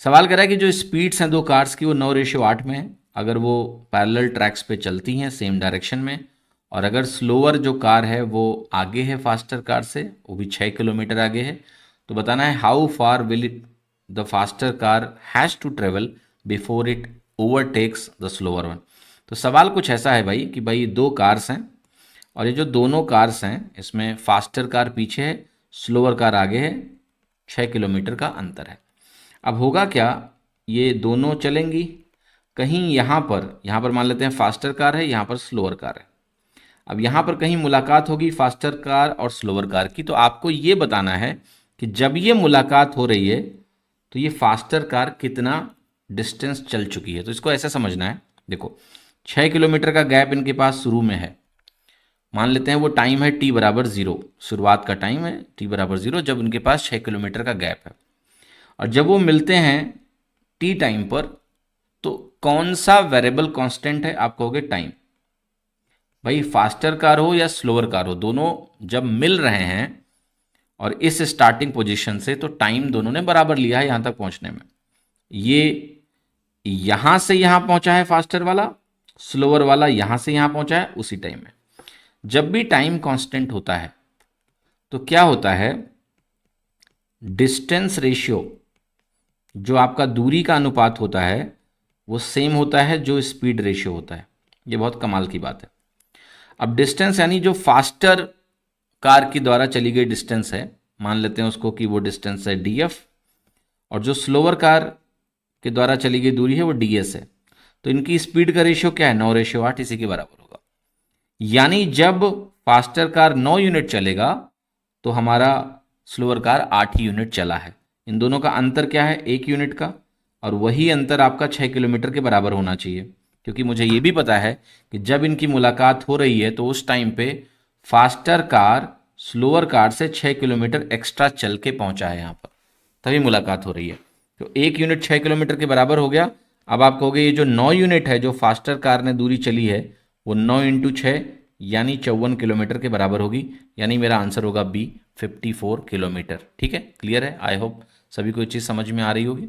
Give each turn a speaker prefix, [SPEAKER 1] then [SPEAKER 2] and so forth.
[SPEAKER 1] सवाल कर रहा है कि जो स्पीड्स हैं दो कार्स की वो 9:8 में है अगर वो पैरेलल ट्रैक्स पे चलती हैं सेम डायरेक्शन में, और अगर स्लोअर जो कार है वो आगे है फास्टर कार से, वो भी 6 किलोमीटर आगे है, तो बताना है how far will it the faster car has to travel before it overtakes the slower one. तो सवाल कुछ ऐसा है भाई कि भाई दो कार्स हैं और ये जो दोनों कार्स हैं इसमें फास्टर कार पीछे है, स्लोअर कार आगे है, 6 किलोमीटर का अंतर है। अब होगा क्या, ये दोनों चलेंगी, कहीं यहाँ पर मान लेते हैं फास्टर कार है, यहाँ पर स्लोअर कार है। अब यहाँ पर कहीं मुलाकात होगी फास्टर कार और स्लोअर कार की, तो आपको ये बताना है कि जब ये मुलाकात हो रही है तो ये फास्टर कार कितना डिस्टेंस चल चुकी है। तो इसको ऐसा समझना है, देखो 6 किलोमीटर का गैप इनके पास शुरू में है, मान लेते हैं वो टाइम है t=0, शुरुआत का टाइम है t=0 जब उनके पास 6 किलोमीटर का गैप है। और जब वो मिलते हैं टी टाइम पर, तो कौन सा वेरिएबल कांस्टेंट है, आप कहोगे टाइम। भाई फास्टर कार हो या स्लोअर कार हो, दोनों जब मिल रहे हैं और इस स्टार्टिंग पोजीशन से, तो टाइम दोनों ने बराबर लिया है यहां तक पहुंचने में। ये यहां से यहां पहुंचा है फास्टर वाला, स्लोअर वाला यहां से यहां पहुंचा है उसी टाइम में। जब भी टाइम कांस्टेंट होता है तो क्या होता है, डिस्टेंस रेशियो जो आपका दूरी का अनुपात होता है वो सेम होता है जो स्पीड रेशियो होता है। ये बहुत कमाल की बात है। अब डिस्टेंस यानी जो फास्टर कार के द्वारा चली गई डिस्टेंस है, मान लेते हैं उसको कि वो डिस्टेंस है df, और जो स्लोअर कार के द्वारा चली गई दूरी है वो ds है। तो इनकी स्पीड का रेशियो क्या है, 9:8, इसी के बराबर होगा। यानी जब फास्टर कार 9 यूनिट चलेगा तो हमारा स्लोअर कार 8 यूनिट चला है। इन दोनों का अंतर क्या है, 1 यूनिट का, और वही अंतर आपका 6 किलोमीटर के बराबर होना चाहिए, क्योंकि मुझे ये भी पता है कि जब इनकी मुलाकात हो रही है तो उस टाइम पे फास्टर कार स्लोअर कार से 6 किलोमीटर एक्स्ट्रा चल के पहुंचा है यहाँ पर, तभी मुलाकात हो रही है। तो 1 यूनिट 6 किलोमीटर के बराबर हो गया। अब आप कहोगे ये जो 9 यूनिट है जो फास्टर कार ने दूरी चली है वो 9 × 6 यानी 54 किलोमीटर के बराबर होगी, यानी मेरा आंसर होगा बी 54 किलोमीटर। ठीक है, क्लियर है। आई होप सभी को ये चीज़ समझ में आ रही होगी।